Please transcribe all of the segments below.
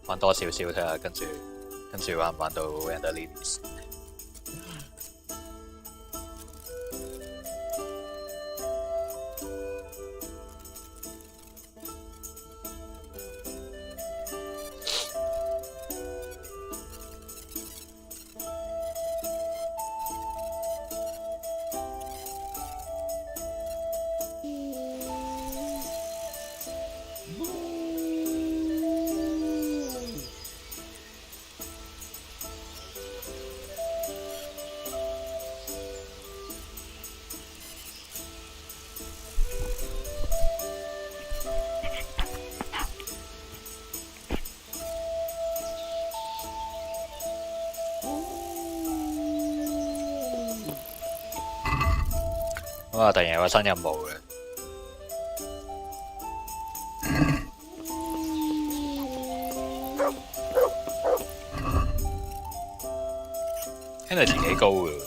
玩多少少睇下，跟住玩唔玩到 Ender Lilies。咁啊，突然有個新任務嘅。Energy 幾高嘅。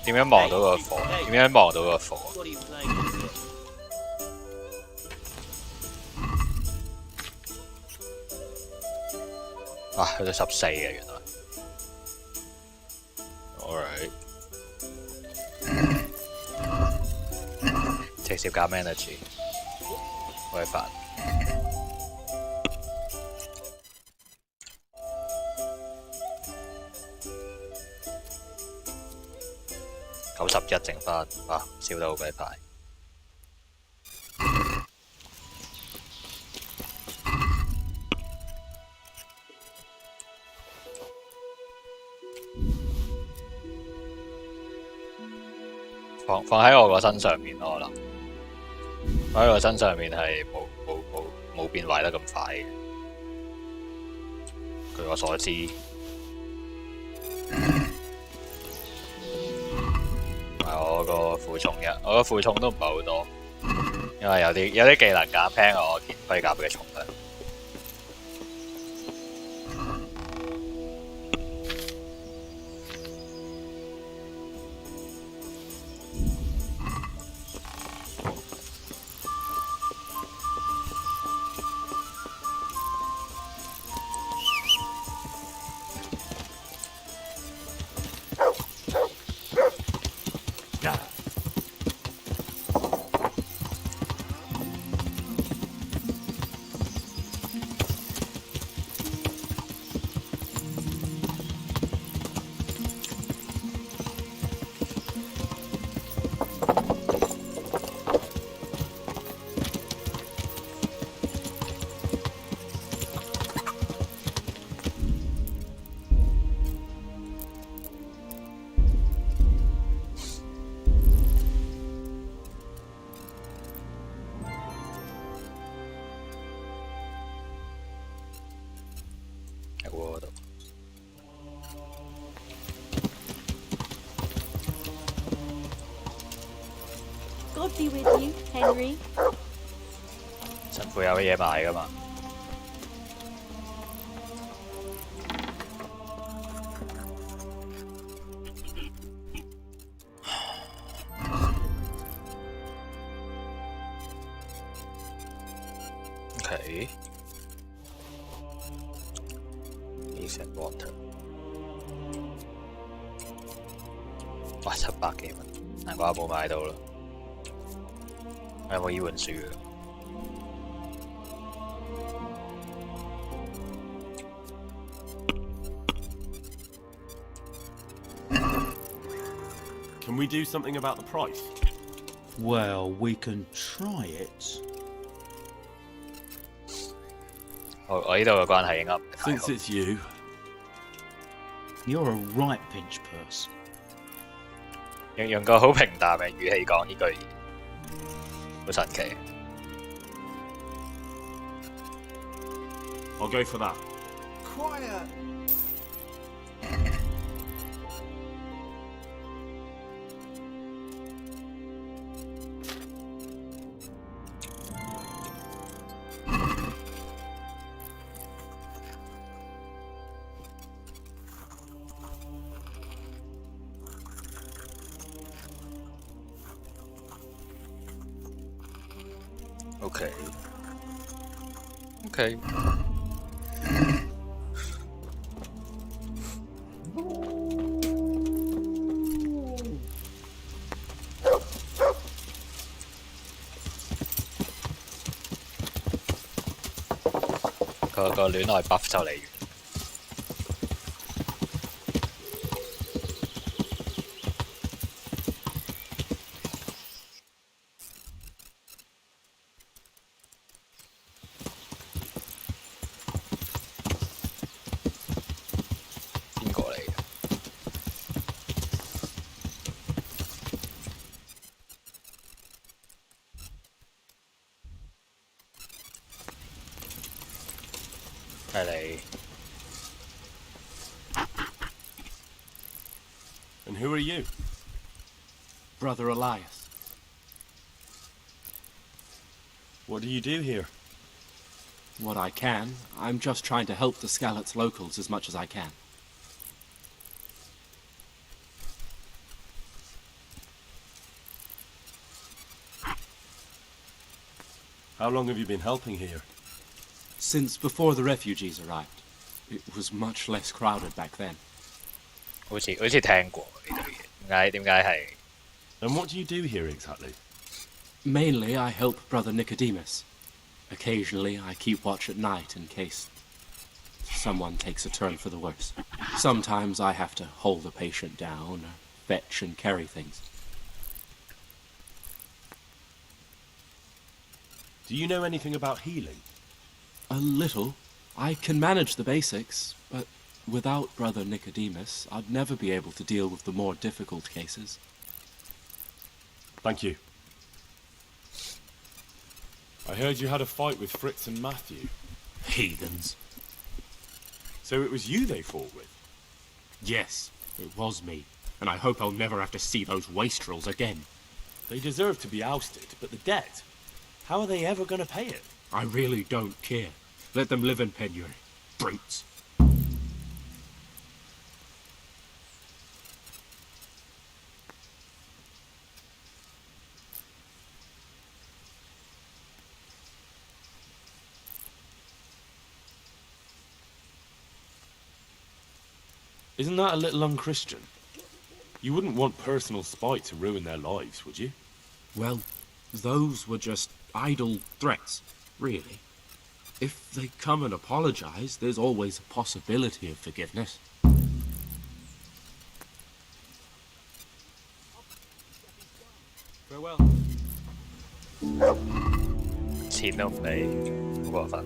點樣望到個火？點樣望到個火？啊，去到14嘅原來。Alright， 直接減 energy， 好煩。91剩翻，哇！燒得好鬼快。放喺我個身上面咯，可能放喺我身上面係冇變壞得咁快嘅。據我所知。我個負重我個負重都唔係好多，因為有啲技能減輕我件盔甲嘅重量。God be with you, Henry。神父有嘢賣㗎嘛？OK。Decent water。哇，700幾蚊，難怪我冇買到啦。有冇呢本書嘅？Can we do something about the price? Well, we can try it. 我呢度嘅關係應該唔太好。Since it's you, You're a right pinch purse. 用個好平淡嘅語氣講呢句，好神奇。I'll go for that. Quiet. OK OK。個戀愛 buff 就嚟完。邊個嚟嘅？係你。And who are you? Brother Elias. What do you do here? What I can. I'm just trying to help the Skalitz locals as much as I can. How long have you been helping here? Since before the refugees arrived. It was much less crowded back then. 好似聽過呢度嘢，點解係？ And what do you do here exactly? Mainly, I help Brother Nicodemus. Occasionally, I keep watch at night in case someone takes a turn for the worse. Sometimes I have to hold a patient down, or fetch and carry things. Do you know anything about healing? A little. I can manage the basics, but without Brother Nicodemus, I'd never be able to deal with the more difficult cases. Thank you. I heard you had a fight with Fritz and Matthew. Heathens. So it was you they fought with? Yes, it was me. And I hope I'll never have to see those wastrels again. They deserve to be ousted, but the debt? How are they ever going to pay it? I really don't care. Let them live in penury. Brutes. Isn't that a little unchristian? You wouldn't want personal spite to ruin their lives, would you? Well, those were just idle threats, really. If they come and apologize, there's always a possibility of forgiveness. Farewell. 錢都唔俾，好過分。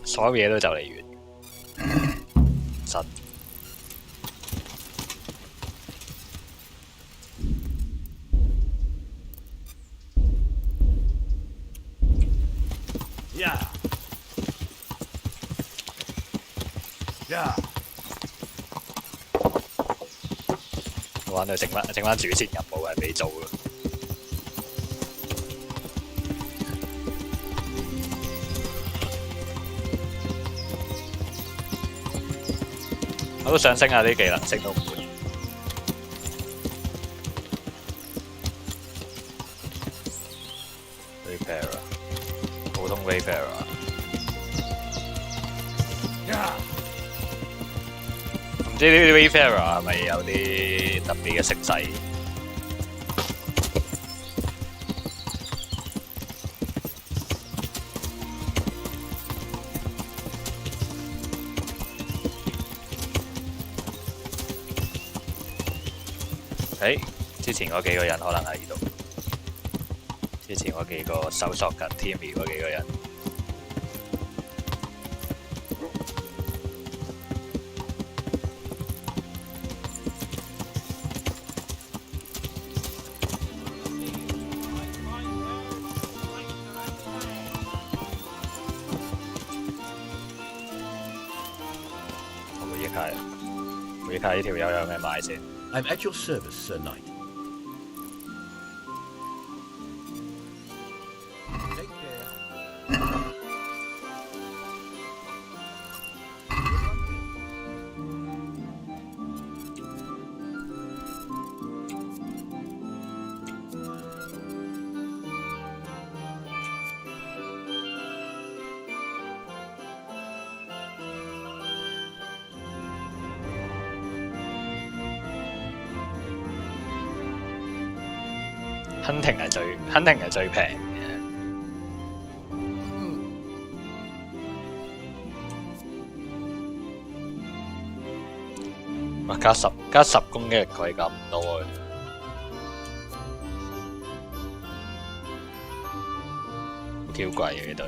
所有嘢都就嚟完，真。Yeah. Yeah. 玩到整翻主線任務係俾做嘅。我都想升下啲技能，升到唔會。Repairer， 普通 Repairer。唔知呢啲 Repairer 係咪有啲特別嘅色勢？之前嗰幾個人可能喺呢度，之前嗰幾個搜索緊 Timmy 嗰幾個人。睇下呢條友有咩買先。I'm at your service, Sir Knight. Take care. hunting 係最平嘅。哇！加十攻擊力佢咁多嘅，好 Q 貴嘅呢隊。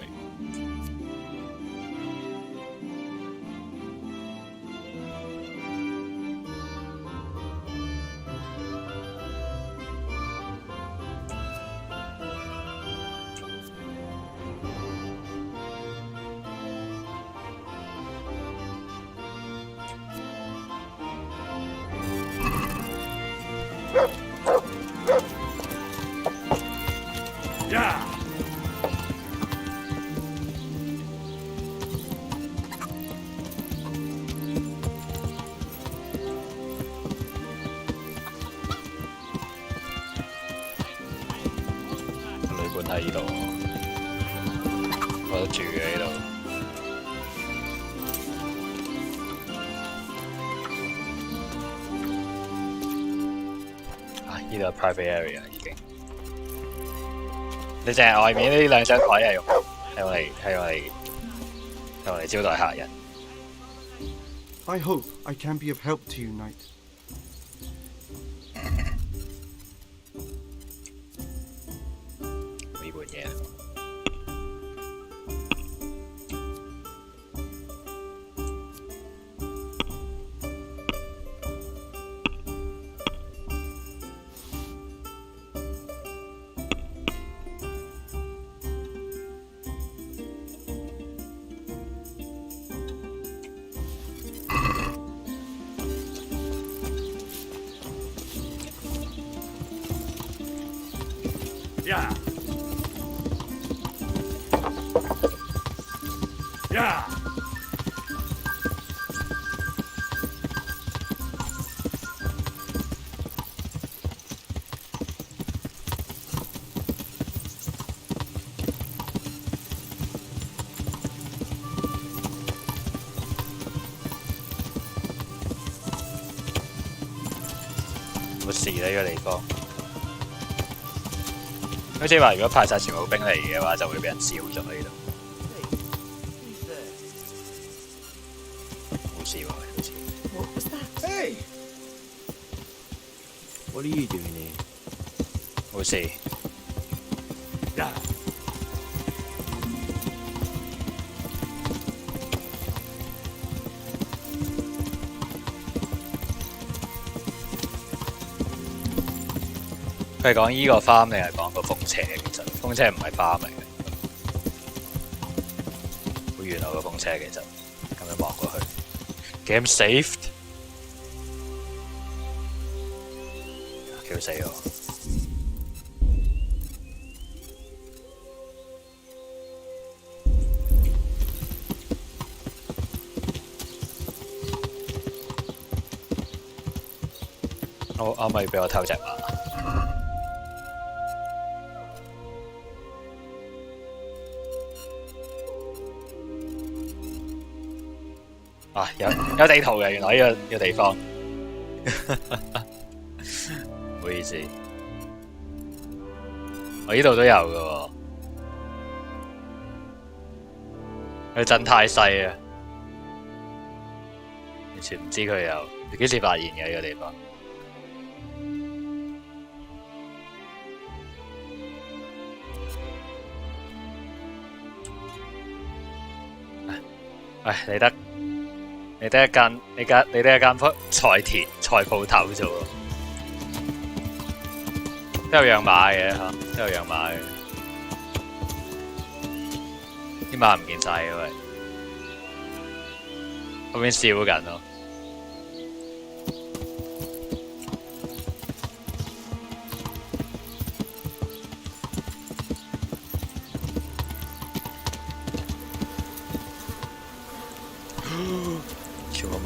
喺呢度，我都住嘅呢度。啊，呢度係 private area 已經。你淨係外面呢兩張台係用嚟招待客人。I hope I can be of help to you, Knight. 呢本嘢。Yeah. Yeah. 冇事呢個地方。好似話，如果派晒全部兵嚟嘅話，就會俾人燒咗呢度。冇事喎，好似。What was that? Hey! What are you doing here? 冇事。Yeah. 佢係講依個 farm 定係講個風車？其實風車唔係 farm 嚟嘅，好遠啊個風車其實。咁樣望過去 ，game saved， kill 死我！可唔可以俾我偷隻馬？啊，有地圖嘅，原來呢個地方，唔好意思，我呢度都有嘅喎，佢陣太細啊，完全唔知佢有，你幾時發現嘅呢個地方？唉，你得一間菜鋪頭啫喎，都有養馬嘅嚇，都有養馬嘅，啲馬唔見晒嘅喂，嗰邊燒緊咯，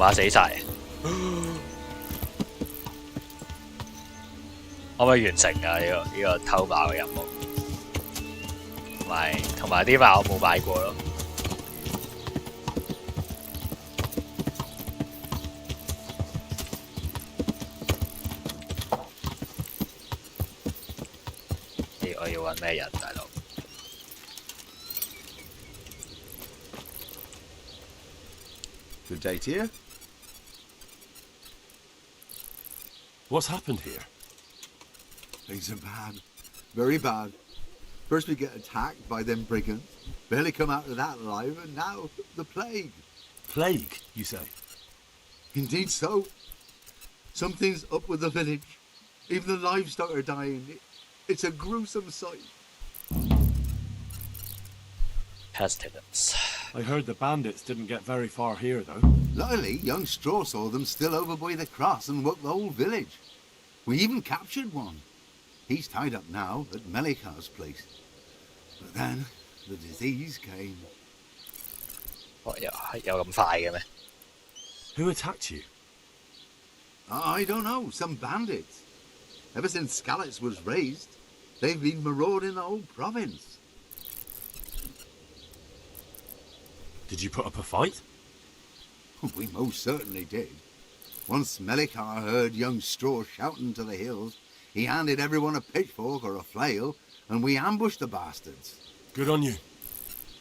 馬死晒，可唔可以完成啊？呢個偷馬嘅任務，同埋啲馬我冇買過咯。我要揾咩人，大佬？ Good day to you. What's happened here? Things are bad. Very bad. First we get attacked by them brigands. Barely come out of that alive, and now the plague. Plague, you say? Indeed so. Something's up with the village. Even the livestock are dying. It's a gruesome sight. Pestilence. I heard the bandits didn't get very far here, though. Luckily, young Straw saw them still over by the cross and woke the whole village. We even captured one. He's tied up now at Melikar's place. But then, the disease came. 有咁快嘅咩？ Who attacked you? I don't know, some bandits. Ever since Skalitz was raised, they've been marauding the whole province. Did you put up a fight? We most certainly did. Once Melikar heard young Straw shouting to the hills, he handed everyone a pitchfork or a flail, and we ambushed the bastards. Good on you.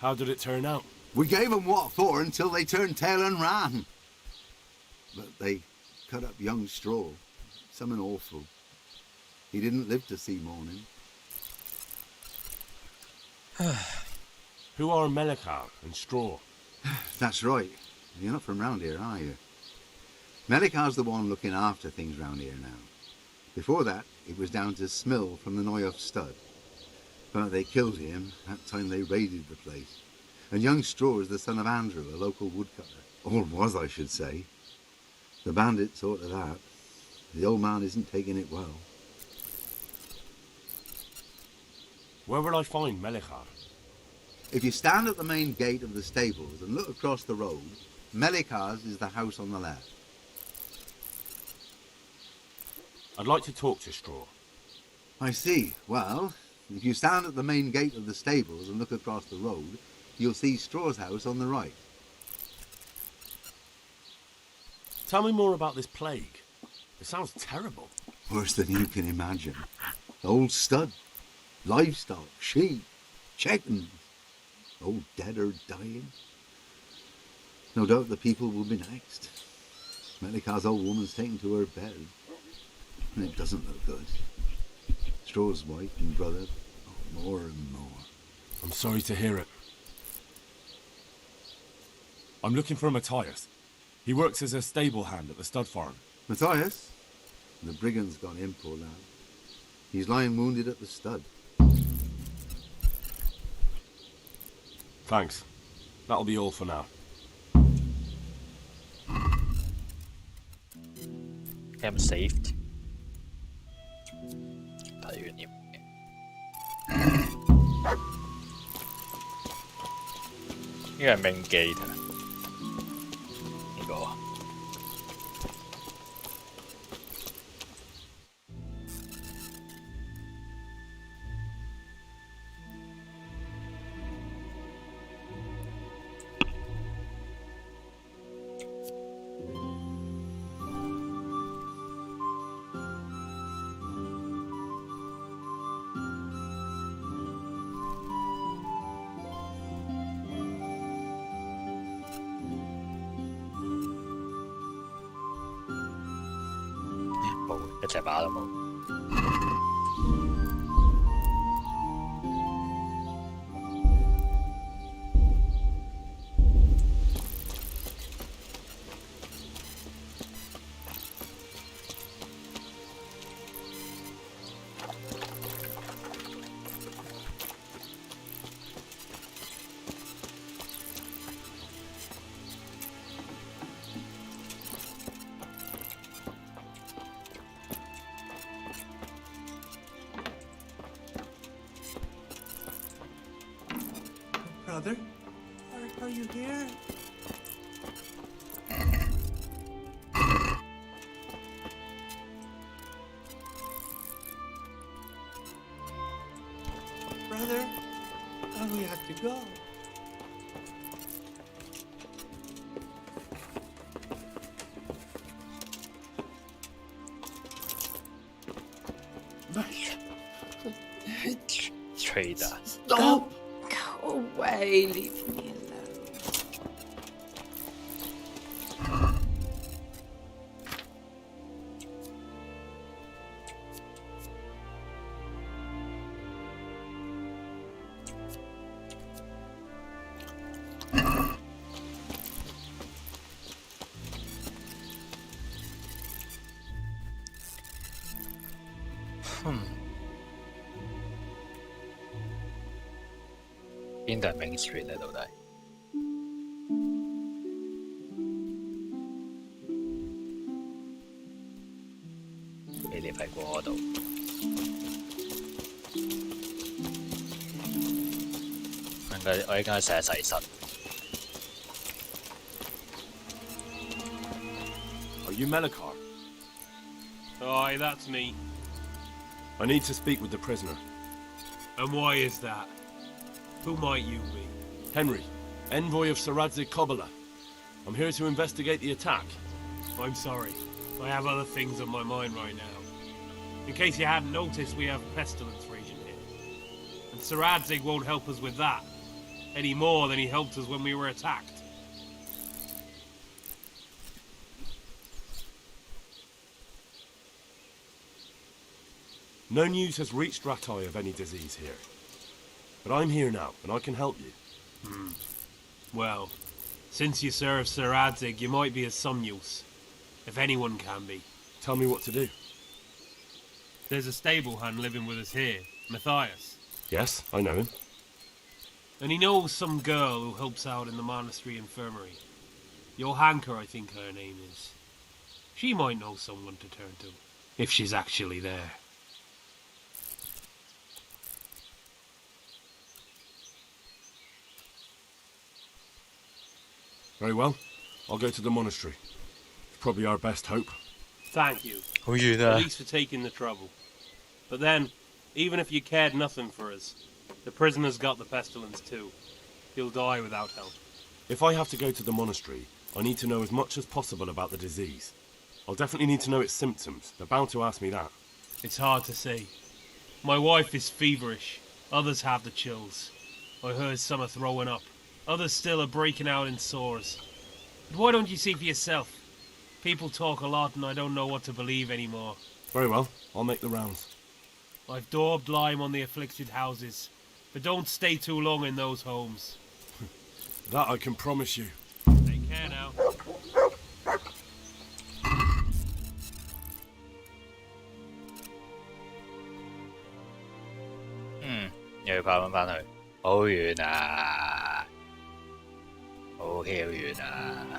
How did it turn out? We gave them what for until they turned tail and ran. But they cut up young Straw. Something awful. He didn't live to see morning. Who are Melikar and Straw? That's right. You're not from round here, are you? Melikar's the one looking after things round here now. Before that, it was down to Smill from the Noyoff stud. But they killed him that time they raided the place. And young Straw is the son of Andrew, a local woodcutter. Or was, I should say. The bandit saw to that. The old man isn't taking it well. Where will I find Melikar? If you stand at the main gate of the stables and look across the road, Melikar's is the house on the left. I'd like to talk to Straw. I see. Well, if you stand at the main gate of the stables and look across the road, you'll see Straw's house on the right. Tell me more about this plague. It sounds terrible. Worse than you can imagine. The old stud, livestock, sheep, chickens, all dead or dying. No doubt the people will be next. Melikar's old woman's taken to her bed, and it doesn't look good. Straw's wife and brother, more and more. I'm sorry to hear it. I'm looking for Matthias. He works as a stable hand at the stud farm. Matthias? The brigand's got him, poor lad. He's lying wounded at the stud. Thanks. That'll be all for now. I'm saved. 睇完啲呢個係命記㗎，呢個。一隻馬都冇。Brother, are you here? brother. And we had to go. Trader. Stop! Go away, leave me alone.邊度係 Main Street 咧？到底你哋喺嗰度？我應該洗一洗身。Are you Melikar? Aye, that's me. I need to speak with the prisoner. And why is that? Who might you be? Henry, envoy of Sir Radzig Kobyla. I'm here to investigate the attack. I'm sorry. I have other things on my mind right now. In case you hadn't noticed, we have pestilence raging here. And Sir Radzig won't help us with that. Any more than he helped us when we were attacked. No news has reached Ratai of any disease here. But I'm here now, and I can help you. Well, since you serve Sir Radzig, you might be of some use. If anyone can be. Tell me what to do. There's a stable hand living with us here, Matthias. Yes, I know him. And he knows some girl who helps out in the monastery infirmary. Johanka, I think her name is. She might know someone to turn to, if she's actually there. Very well. I'll go to the monastery. It's probably our best hope. Thank you. 好遠 At 啊！ least for taking the trouble. But then, even if you cared nothing for us, the prisoner's got the pestilence too. He'll die without help. If I have to go to the monastery, I need to know as much as possible about the disease. I'll definitely need to know its symptoms. They're bound to ask me that. It's hard to say. My wife is feverish. Others have the chills. I heard some are throwing up. Others still are breaking out in sores. But why don't you see for yourself? People talk a lot and I don't know what to believe anymore. Very well. I'll make the rounds. I've daubed lime on the afflicted houses. But don't stay too long in those homes. That I can promise you. Take care now. 又要跑返去，好遠啊！好遙遠啊！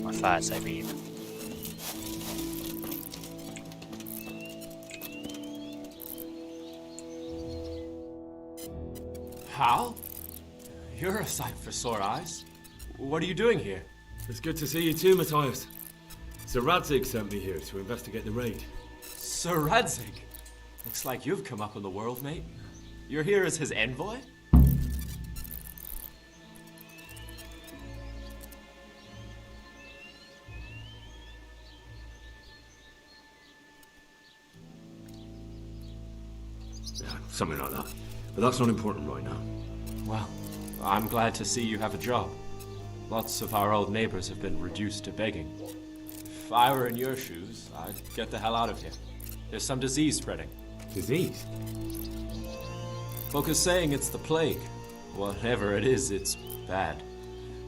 我翻去洗面。Hal? You're a sight for sore eyes. What are you doing here? It's good to see you too, Matthias. Sir Radzig sent me here to investigate the raid. Sir Radzig? Looks like you've come up in the world, mate. You're here as his envoy? Yeah, something like that. But that's not important right now. Well, I'm glad to see you have a job. Lots of our old neighbors have been reduced to begging. If I were in your shoes, I'd get the hell out of here. There's some disease spreading. Disease? Folk are saying it's the plague. Whatever it is, it's bad.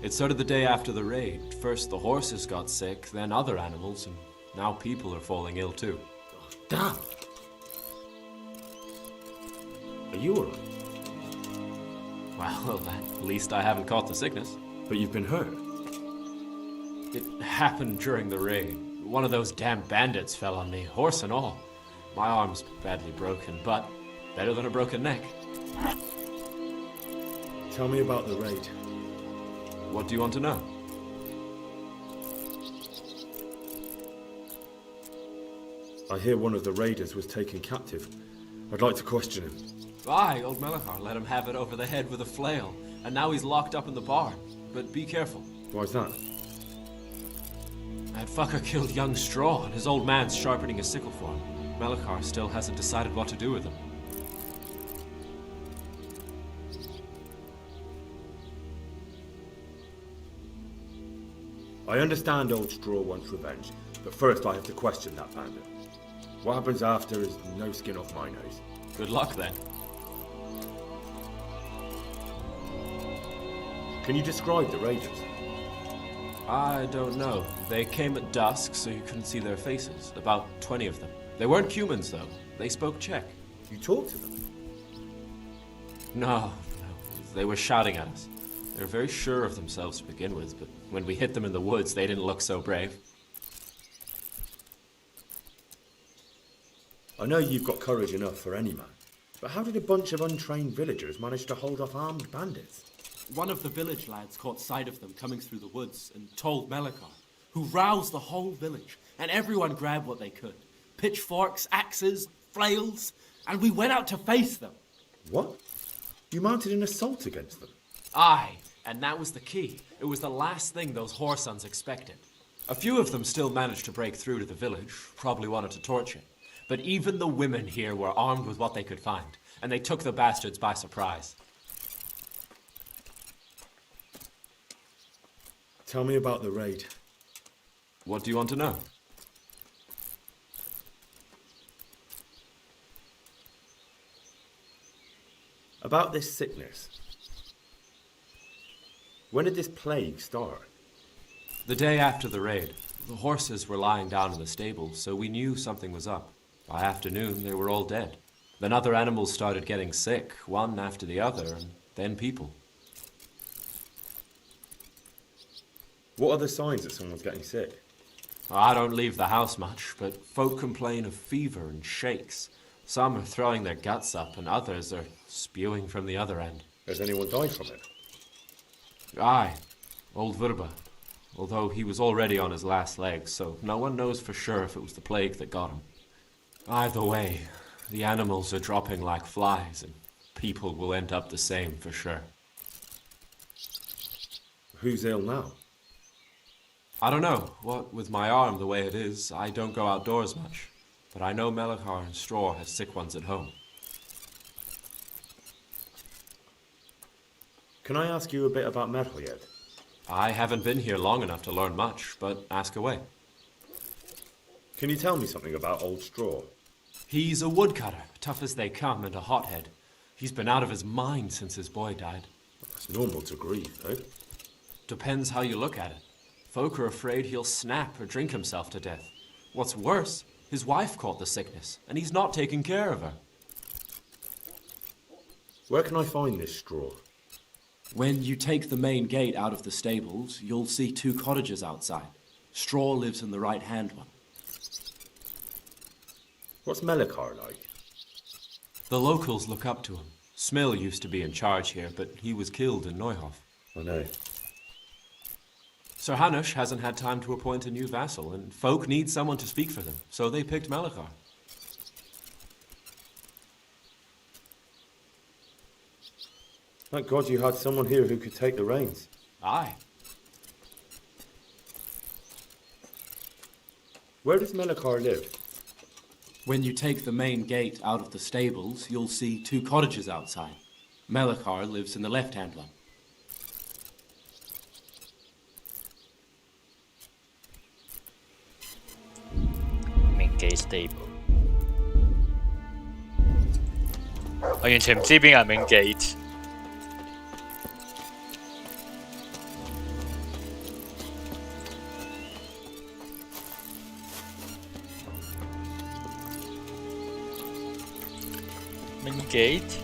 It started the day after the raid. First the horses got sick, then other animals, and now people are falling ill too. Oh, damn! Are you alright? Well, at least I haven't caught the sickness. But you've been hurt? It happened during the raid. One of those damn bandits fell on me, horse and all. My arm's badly broken, but better than a broken neck. Tell me about the raid. What do you want to know? I hear one of the raiders was taken captive. I'd like to question him. Aye, old Melachar let him have it over the head with a flail, and now he's locked up in the barn. But be careful. Why's that? That fucker killed young Straw, and his old man's sharpening a sickle for him. Melachar still hasn't decided what to do with him. I understand Old Straw wants revenge, but first I have to question that bandit. What happens after is no skin off my nose. Good luck, then. Can you describe the raiders? I don't know. They came at dusk, so you couldn't see their faces. About 20 of them. They weren't humans, though. They spoke Czech. You talked to them? No. They were shouting at us. They were very sure of themselves to begin with, but when we hit them in the woods, they didn't look so brave. I know you've got courage enough for any man, but how did a bunch of untrained villagers manage to hold off armed bandits? One of the village lads caught sight of them coming through the woods and told Melachar, who roused the whole village, and everyone grabbed what they could. Pitchforks, axes, flails, and we went out to face them. What? You mounted an assault against them? Aye, and that was the key. It was the last thing those whoresons expected. A few of them still managed to break through to the village, probably wanted to torch it. But even the women here were armed with what they could find, and they took the bastards by surprise. Tell me about the raid. What do you want to know? About this sickness. When did this plague start? The day after the raid. The horses were lying down in the stable, so we knew something was up. By afternoon, they were all dead. Then other animals started getting sick, one after the other, and then people. What are the signs that someone's getting sick? I don't leave the house much, but folk complain of fever and shakes. Some are throwing their guts up, and others are spewing from the other end. Has anyone died from it? Aye, old Verba. Although he was already on his last legs, so no one knows for sure if it was the plague that got him. Either way, the animals are dropping like flies, and people will end up the same for sure. Who's ill now? I don't know. What with my arm the way it is, I don't go outdoors much. But I know Melachar and Straw has sick ones at home. Can I ask you a bit about Merl yet? I haven't been here long enough to learn much, but ask away. Can you tell me something about Old Straw? He's a woodcutter, tough as they come, and a hothead. He's been out of his mind since his boy died. It's normal to grieve, though. Depends how you look at it. Folk are afraid he'll snap or drink himself to death. What's worse, his wife caught the sickness, and he's not taking care of her. Where can I find this Straw? When you take the main gate out of the stables, you'll see 2 cottages outside. Straw lives in the right-hand one. What's Melachar like? The locals look up to him. Smill used to be in charge here, but he was killed in Neuhof. I know. Sir Hanush hasn't had time to appoint a new vassal, and folk need someone to speak for them, so they picked Melachar. Thank God you had someone here who could take the reins. Aye. Where does Melachar live? When you take the main gate out of the stables, you'll see 2 cottages outside. Melikar lives in the left-hand one. Main gate stable。我完全唔知邊個係 main gate。main gate。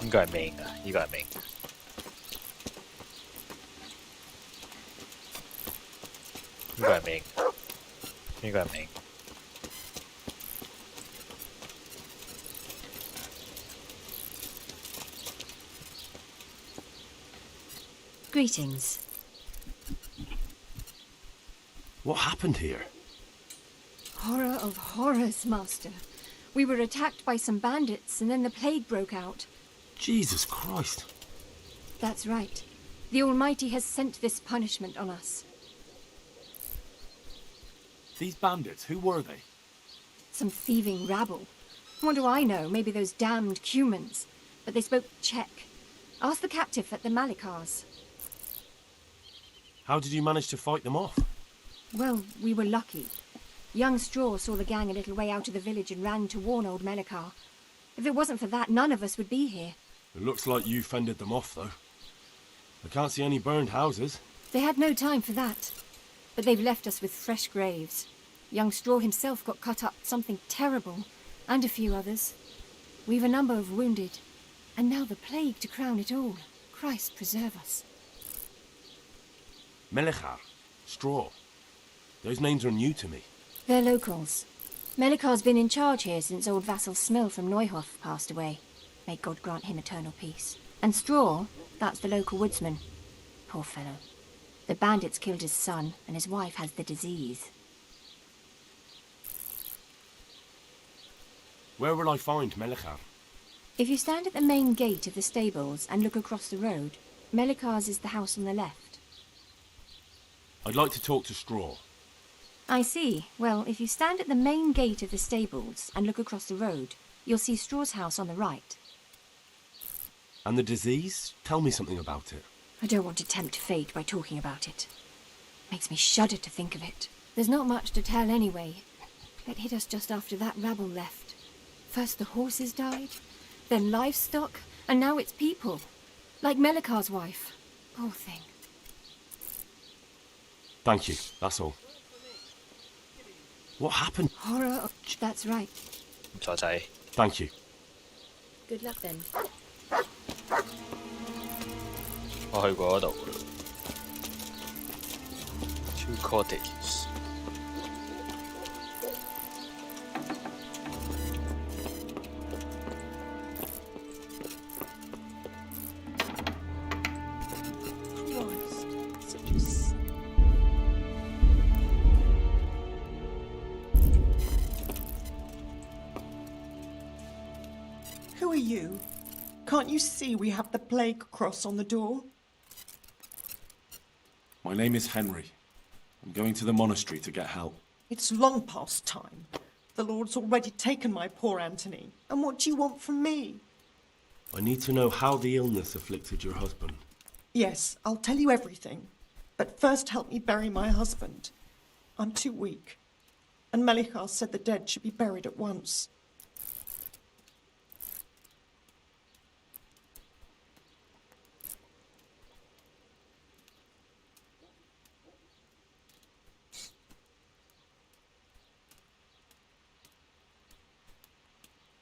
應該係 main 啊，呢個係 main。呢個係 main，呢個係 main。Greetings. What happened here? Horror of horrors, Master. We were attacked by some bandits, and then the plague broke out. Jesus Christ. That's right. The Almighty has sent this punishment on us. These bandits, who were they? Some thieving rabble. What do I know? Maybe those damned humans. But they spoke Czech. Ask the captive at the Malikars. How did you manage to fight them off? Well, we were lucky. Young Straw saw the gang a little way out of the village and ran to warn old Melikar. If it wasn't for that, none of us would be here. It looks like you fended them off, though. I can't see any burned houses. They had no time for that. But they've left us with fresh graves. Young Straw himself got cut up, something terrible, and a few others. We've a number of wounded. And now the plague to crown it all. Christ preserve us. Melikar, Straw. Those names are new to me. They're locals. Melikar's been in charge here since old vassal Smill from Neuhof passed away. May God grant him eternal peace. And Straw, that's the local woodsman. Poor fellow. The bandits killed his son, and his wife has the disease. Where will I find Melikar? If you stand at the main gate of the stables and look across the road, Melikar's is the house on the left. I'd like to talk to Straw. I see. Well, if you stand at the main gate of the stables and look across the road, you'll see Straw's house on the right. And the disease? Tell me something about it. I don't want to tempt fate by talking about it. Makes me shudder to think of it. There's not much to tell anyway. It hit us just after that rabble left. First the horses died, then livestock, and now it's people. Like Melikar's wife. Poor thing. Thank you, that's all. What happened? Horror of... That's right. 唔錯仔。Thank you. Good luck then. 我去過嗰度㗎啦。Two cottages。Who are you? Can't you see we have the plague cross on the door? My name is Henry. I'm going to the monastery to get help. It's long past time. The Lord's already taken my poor Anthony. And what do you want from me? I need to know how the illness afflicted your husband. Yes, I'll tell you everything. But first help me bury my husband. I'm too weak. And Melikar said the dead should be buried at once.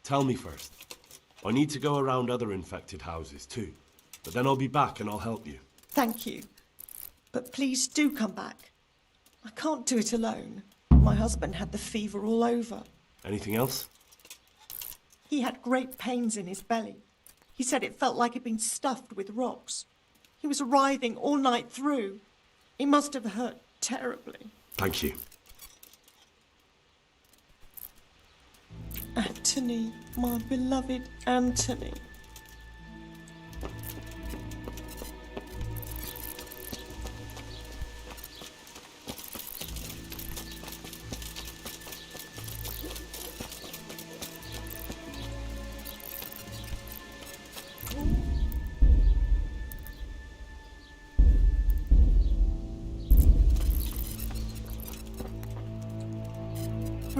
Tell me first. I need to go around other infected houses too. But then I'll be back and I'll help you. Thank you. But please do come back. I can't do it alone. My husband had the fever all over. Anything else? He had great pains in his belly. He said it felt like it'd been stuffed with rocks. He was writhing all night through. It must have hurt terribly. Thank you. Anthony, my beloved Anthony.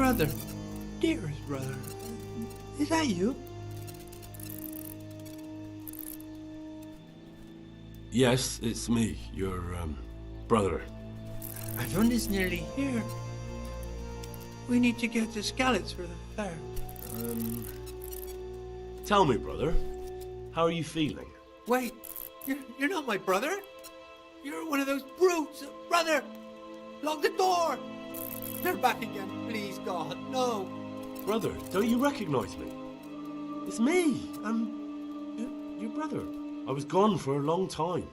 Brother. Dearest brother. Is that you? Yes, it's me, your, brother. Everyone is nearly here. We need to get to Skalitz for the fair. Tell me, brother, how are you feeling? Wait, you're not my brother? You're one of those brutes! Brother! Lock the door! They're back again, please, God, no! Brother, don't you recognize me? It's me, your brother. I was gone for a long time.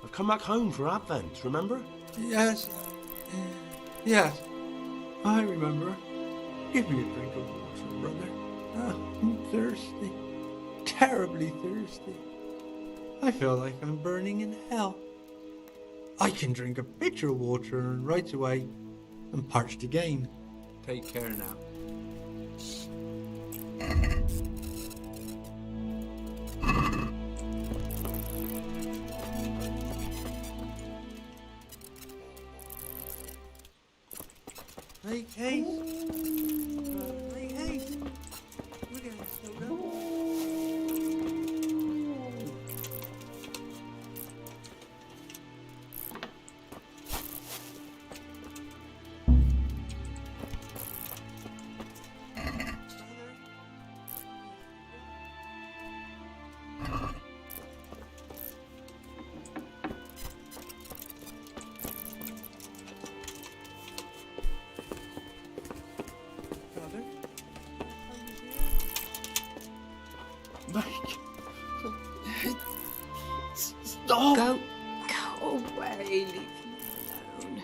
I've come back home for Advent, remember? Yes. Yes. I remember. Give me a drink of water, brother. I'm thirsty. Terribly thirsty. I feel like I'm burning in hell. I can drink a pitcher of water and right away I'm parched again. Take care now. Make haste. Make haste. We're getting slowed down. Stop! Go away. Leave me alone.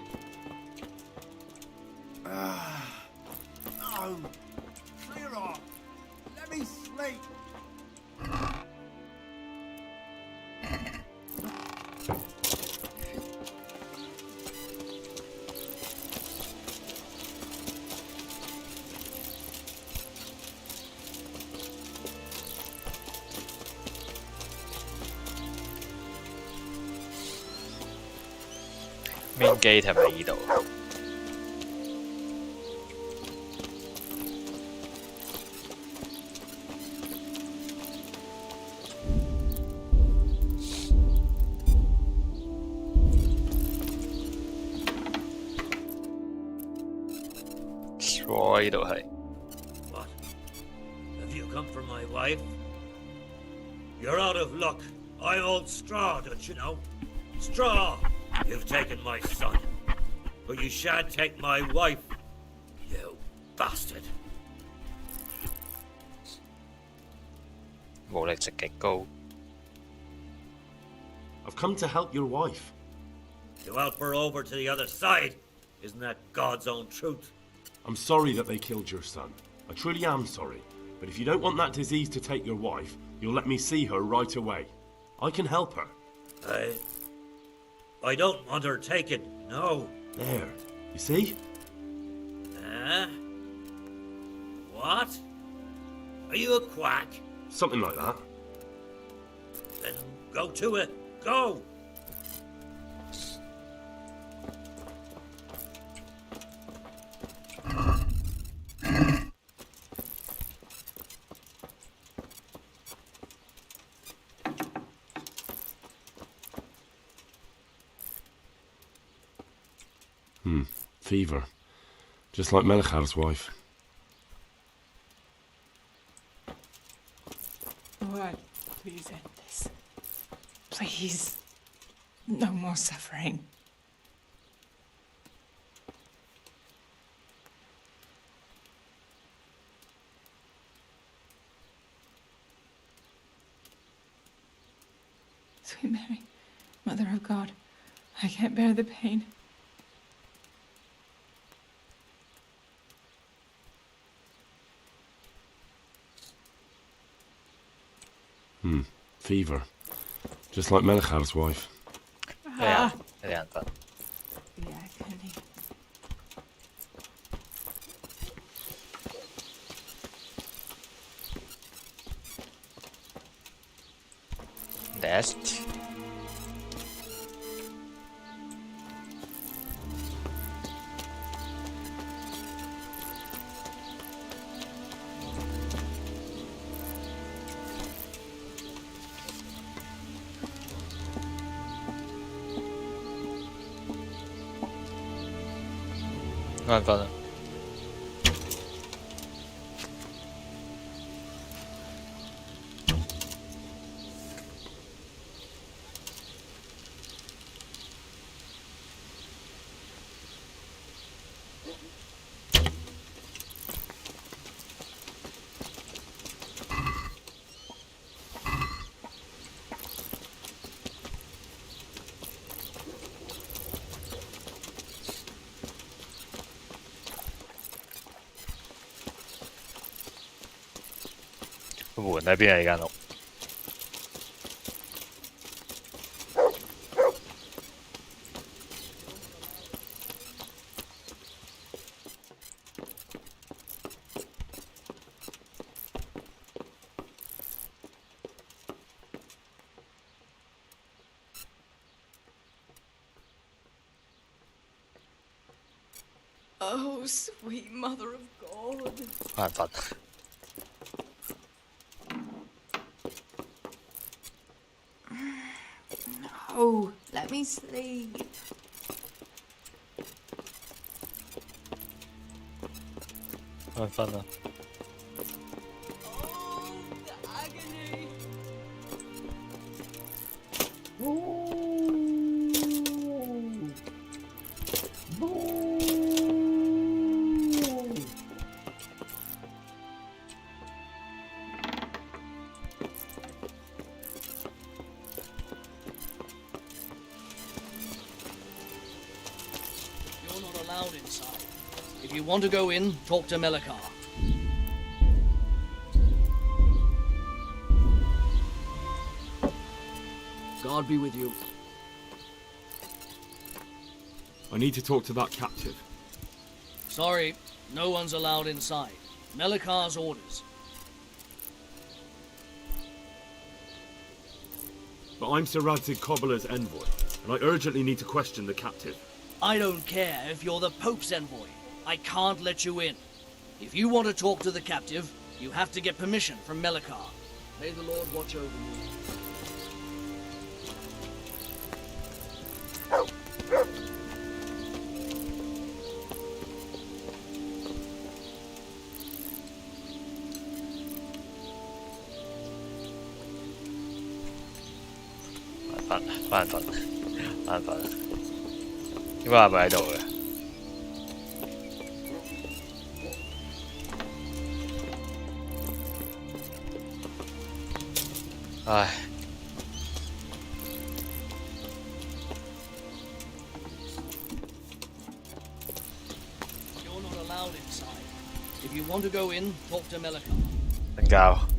No! Clear off! Let me sleep! Main gate 係咪呢度？錯，呢度係。What? Have you come for my wife? You're out of luck. I hold straw, don't you know? Straw! You've taken my son, but you shan't take my wife, you bastard. 武力值極高。I've come to help your wife. To help her over to the other side. Isn't that God's own truth? I'm sorry that they killed your son. I truly am sorry. But if you don't want that disease to take your wife, you'll let me see her right away. I can help her. I don't want her taken, no. There, you see? What? Are you a quack? Something like that. Then go to it. Go! Fever. Just like Melichar's wife. Lord, please end this. Please. No more suffering. Sweet Mary, Mother of God, I can't bear the pain. Fever. Just like Melichar's wife. Yeah, but Nest. 眼瞓啊！個門喺邊啊？呢間屋。Oh, sweet Mother of God. 眼瞓。Oh, let me sleep. 眼瞓啊！ You're not allowed inside. If you want to go in, talk to Melikar. God be with you. I need to talk to that captive. Sorry, no one's allowed inside. Melikar's orders. But I'm Sir Radzig Cobbler's envoy, and I urgently need to question the captive. I don't care if you're the Pope's envoy. I can't let you in. If you want to talk to the captive, you have to get permission from Melikar. May the Lord watch over you.眼瞓，眼瞓，應該係咪喺度嘅？唉， You're not allowed inside. If you want to go in, talk to Melikar. 瞓覺。